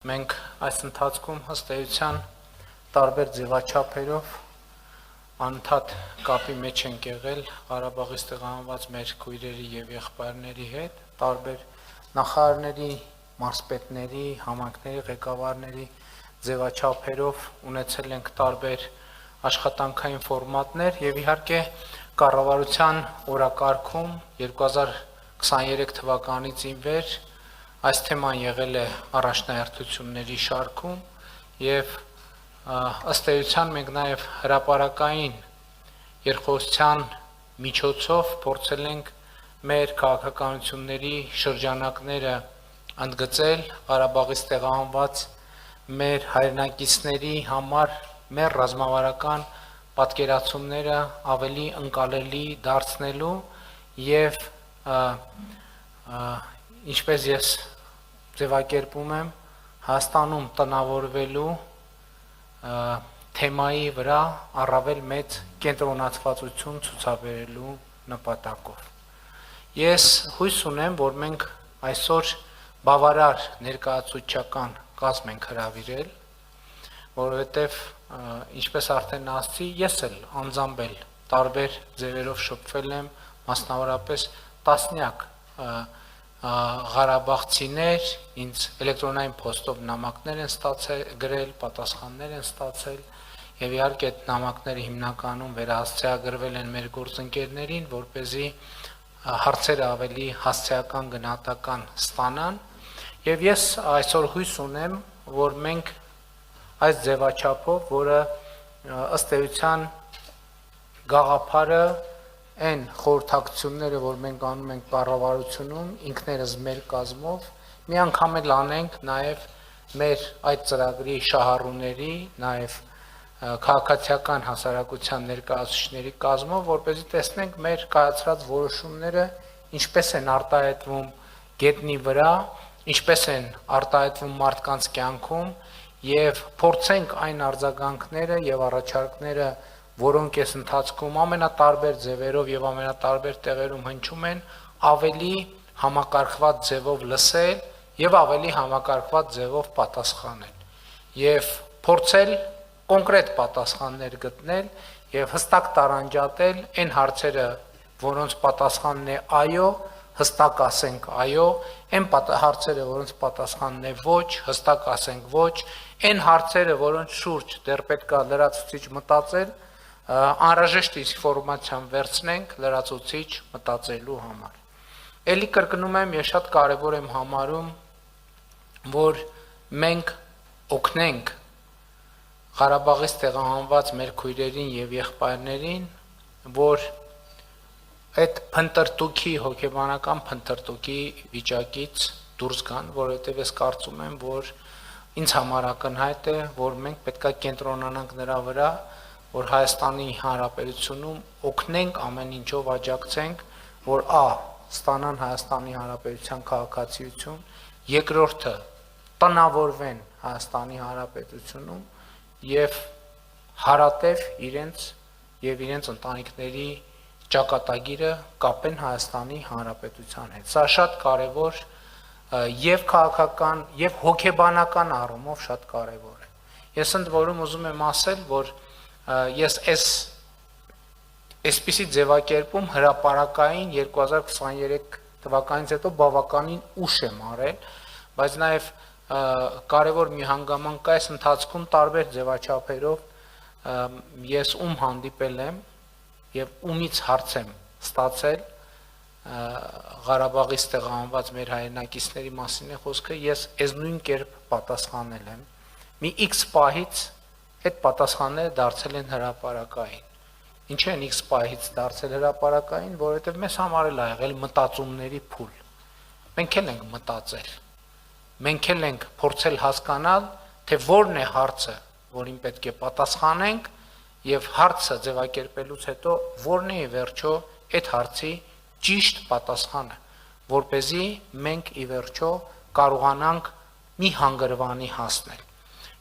Մենք այս ընթացքում ըստ էության տարբեր ձևաչափերով անընդհատ կապի մեջ ենք եղել Ղարաբաղից տեղահանված մեր քույրերի եւ եղբայրների հետ, տարբեր նախարարների, մարզպետների, համայնքների ղեկավարների ձևաչափերով ունեցել ենք տարբեր աշխատանքային ֆորմատներ եւ իհարկե կառավարության օրակարգում 2023 թվականից ի վեր այս թեման եղել է առաջնահերթությունների շարքում եւ ըստ էության մենք նաեւ հրապարակային երկխոսության միջոցով փորձել ենք մեր քաղաքականությունների շրջանակները ընդգծել Ղարաբաղից տեղահանված մեր հայրենակիցների համար մեր ռազմավարական պատկերացումները ավելի ընկալելի դարձնելու եւ ինչպես ես ձևակերպում եմ Հայաստանում տնավորվելու թեմայի վրա առավել մեծ կենտրոնացվածություն ցուցաբերելու նպատակով։ Ես հույս ունեմ, որ մենք այսօր բավարար ներկայացուցչական կազմ ենք հրավիրել, որովհետև ինչպես արդեն ասացի, ես էլ անձամբ տարբեր ձևերով շփվել եմ, մասնավորապես տասնյակ Ղարաբաղցիներ ինձ էլեկտրոնային փոստով նամակներ են ստացել, գրել, պատասխաններ են ստացել եւ իհարկե այդ նամակները հիմնականում վերահասցեագրվել են մեր գործընկերներին, որպեսզի հարցերը ավելի հասցեական գնահատական ստանան եւ ես այսօր հույս ունեմ, որ մենք այս ձևաչափով, որը ըստ էության գաղափարը այն խորհրդակցությունները, որ մենք անում ենք կառավարությունում, ինքներս մեր կազմով, մի անգամ էլ անենք նաև մեր այդ ծրագրի շահառուների, նաև քաղաքացիական հասարակության ներկայացուցիչների կազմով, որպեսզի տեսնենք մեր կայացրած որոշումները ինչպես են արտահայտվում գետնի վրա, ինչպես են արտահայտվում մարդկանց կյանքում եւ փորձենք այն արձագանքները եւ առաջարկները, որոնք այս ընթացքում ամենատարբեր ձևերով եւ ամենատարբեր տեղերում հնչում են, ավելի համակարգված ձևով լսել եւ ավելի համակարգված ձևով պատասխանել եւ փորձել կոնկրետ պատասխաններ գտնել եւ հստակ տարանջատել այն հարցերը, որոնց պատասխանն է այո, հստակ ասենք այո, այն հարցերը, որոնց պատասխանն է ոչ, հստակ ասենք ոչ, այն հարցերը, որոնց շուրջ դեռ պետք է լրացուցիչ մտածել, անհրաժեշտ ինֆորմացիան վերցնենք լրացուցիչ մտածելու համար։ Էլի կրկնում եմ, ես շատ կարևոր եմ համարում, որ մենք օգնենք Ղարաբաղից տեղահանված մեր քույրերին եւ եղբայրներին, որ այդ փնտրտուքի հոգեբանական փնտրտուքի վիճակից դուրս գան, որովհետեւ ես կարծում եմ, որ ինձ համար ակնհայտ է, որ մենք պետք է կենտրոնանանք նրա վրա, որ Հայաստանի Հանրապետությունում օգնենք ամեն ինչով աջակցենք, որ ստանան Հայաստանի Հանրապետության քաղաքացիություն, երկրորդը տնավորվեն Հայաստանի Հանրապետությունում եւ հարատև իրենց եւ իրենց ընտանիքների ճակատագիրը կապեն Հայաստանի Հանրապետության հետ։ Սա շատ կարեւոր եւ քաղաքական եւ հոգեբանական առումով շատ կարեւոր է։ Ես ընդ որում ուզում եմ ասել, որ ես այսպիսի ձևակերպում հրապարակային 2023 թվականից հետո բավականին ուշ եմ արել, բայց նաև կարևոր մի հանգամանք կա այս ընթացքում տարբեր ձևաչափերով ես հանդիպել եմ եւ ումից հարց եմ ստացել Ղարաբաղից տեղահանված մեր հայրենակիցների մասին է խոսքը, ես այս նույն կերպ պատասխանել եմ։ Մի X պահից այդ պատասխանները դարձել են հրապարակային։ Ինչ են X պահից դարձել հրապարակային, որովհետև մեզ համար էլ ա եղել մտածումների փուլ։ Մենք էլ ենք մտածել։ Մենք էլ ենք փորձել հասկանալ, թե որն է հարցը, որին պետք է պատասխանենք, եւ հարցը ձևակերպելուց հետո որն է ի վերջո այդ հարցի ճիշտ պատասխանը, որպեսզի մենք ի վերջո կարողանանք մի հանգրվանի հասնել։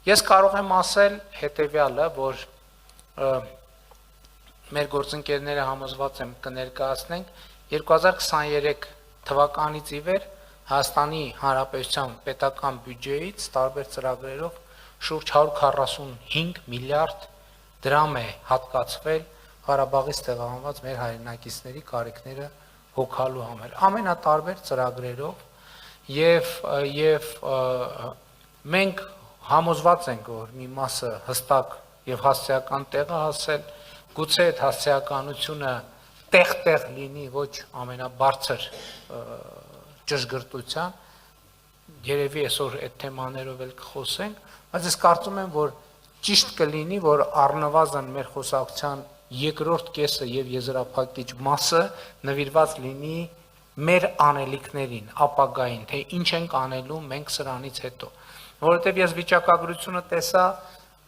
Ես կարող եմ ասել հետեւյալը, որ մեր գործընկերները համոզված եմ կներկայացնենք 2023 թվականից ի վեր Հայաստանի Հանրապետության պետական բյուջեից տարբեր ծրագրերով շուրջ 145 միլիարդ դրամ է հատկացվել Ղարաբաղից տեղահանված մեր հայրենակիցների կարիքները հոգալու համար ամենատարբեր ծրագրերով եւ մենք համոզված ենք, որ մի մասը հստակ եւ հասարակական տեղ է հասել, գուցե այդ հասարակականությունը տեղ լինի ոչ ամենաբարձր ճշգրտության, երևի այսօր այդ թեմաներով էլ կխոսենք, բայց ես կարծում եմ, որ ճիշտ կլինի, որ առնվազն մեր խոսակցության երկրորդ կեսը եւ եզրափակիչ մասը նվիրված լինի մեր անելիքներին, ապագային, թե ինչ ենք անելու մենք սրանից հետո, որովհետեւ ես վիճակագրությունը տեսա,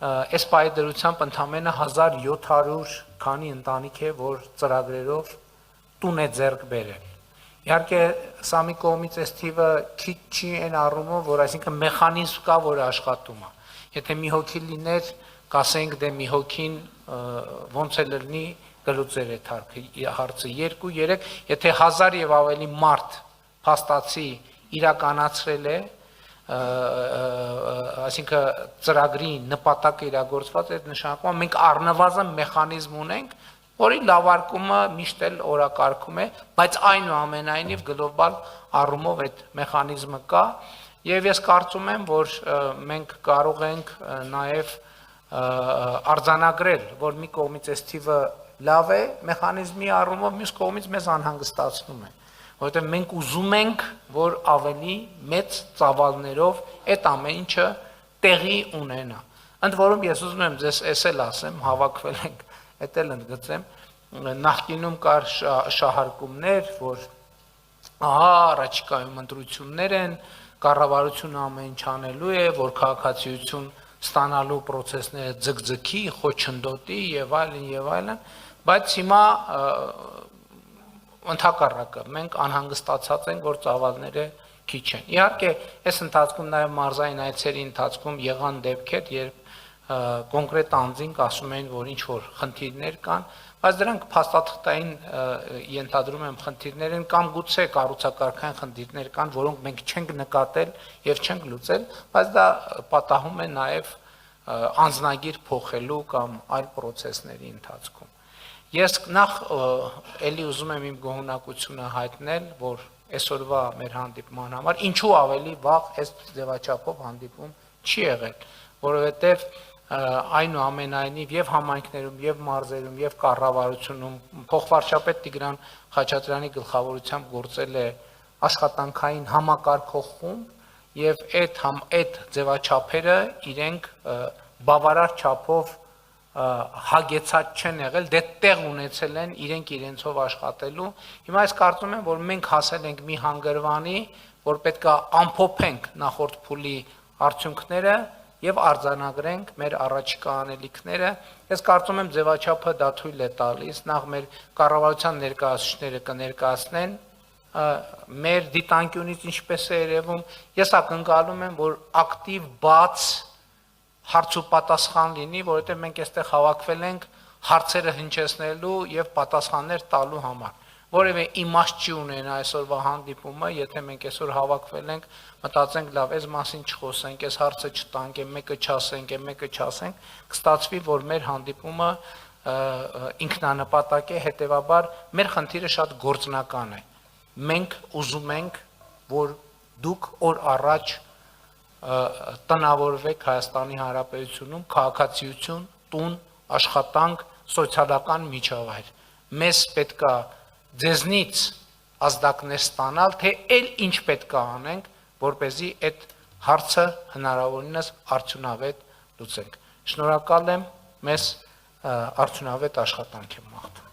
այս պայդրությամբ ընդամենը 1700 քանի ընտանիք է, որ ծրագրերով տուն է ձեռք բերել։ Իհարկե, սա մի կողմից այս թիվը քիչ չի այն առումով, որ այսինքն մեխանիզմ կա, որը աշխատում է։ Եթե մի հոգի լիներ, կասենք դե մի հոգին ոնց է լինի գլուծեր այդ հարցը 2-3, եթե 1000 եւ ավելի մարդ փաստացի իրականացրել է, այսինքն ծրագրի նպատակը իրագործված է, այդ նշանակում մենք առնվազն մեխանիզմ ունենք, որի լավարկումը միշտ էլ օրակարգում է, բայց այնուամենայնիվ գլոբալ առումով այդ մեխանիզմը կա, եւ ես կարծում եմ, որ մենք կարող ենք նաեւ արձանագրել, որ մի կողմից այս թիվը լավ է մեխանիզմի առումով, մյուս կողմից մեզ անհանգստացնում է, որովհետեւ մենք ուզում ենք, որ ավելի մեծ ծավալներով այդ ամեն ինչը տեղի ունենա։ Ընդ որում ես ուզում եմ ձեզ էս էլ ասեմ, հավաքվել ենք, էդ էլ ընդգծեմ, նախկինում կար շահարկումներ, որ ահա առաջիկայում ընտրություններ են, կառավարությունը ամեն ինչ անելու է, որ քաղաքացիություն ստանալու process-ները ձգձգի, խոչընդոտի եւ այլն, բայց հիմա ընդհակառակը մենք անհանգստացած ենք, որ ծավալները քիչ են։ Իհարկե, այս ընթացքում նաեւ մարզային այցերի ընթացքում եղան դեպքեր, երբ կոնկրետ անձինք ասում են, որ ինչ որ խնդիրներ կան, բայց դրանք փաստաթղթային ենթադրում եմ խնդիրներ են կամ գուցե կառուցակարգային խնդիրներ կան, որոնք մենք չենք նկատել եւ չենք լուծել, բայց դա պատահում է նաեւ անձնագիր փոխելու կամ այլ process-ների ընթացքում։ Ես նախ էլի ուզում եմ իմ գոհունակությունը հայտնել, որ այսօրվա մեր հանդիպման համար ինչու ավելի վաղ այս ձևաչափով հանդիպում չի եղել, որովհետեւ այնուամենայնիվ եւ համայնքներում եւ մարզերում եւ կառավարությունում փոխվարչապետ Տիգրան Խաչատրյանի գլխավորությամբ գործել է աշխատանքային համակարգող խումբ եւ այդ ձևաչափերը իրենք բավարար չափով հագեցած չեն եղել, դե տեղ ունեցել են իրենք իրենցով աշխատելու։ Հիմա ես կարծում եմ, որ մենք հասել ենք մի հանգրվանի, որ պետքա ամփոփենք նախորդ փուլի արդյունքները եւ արձանագրենք մեր առաջիկա անելիքները։ Ես կարծում եմ ձևաչափը դա թույլ է տալիս, նախ մեր կառավարության ներկայացուցիչները կներկայացնեն մեր դիտանկյունից ինչպես է երևում, ես ակնկալում եմ, որ ակտիվ բաց հարց ու պատասխան լինի, որովհետեւ մենք այստեղ հավաքվել ենք հարցերը հնչեցնելու եւ պատասխաններ տալու համար։ Որևէ իմաստ չի ունենա այսօրվա հանդիպումը, եթե մենք այսօր հավաքվել ենք, մտածենք լավ, այս մասին չխոսենք, այս հարցը չտանք, մեկը չասենք, կստացվի, որ մեր հանդիպումը ինքնանպատակ է, հետեւաբար մեր խնդիրը շատ գործնական է։ Մենք ուզում ենք, որ դուք օր առաջ տնավորվեք Հայաստանի Հանրապետությունում քաղաքացիություն, տուն, աշխատանք, սոցիալական միջավայր։ Մեզ պետքա ձեզնից ազդակներ ստանալ, թե էլ ինչ պետքա անենք, որպեսզի այդ հարցը հնարավորինս արդյունավետ լուծենք։ Շնորհակալ եմ, մեզ արդյունավետ աշխատանք եմ մաղթում։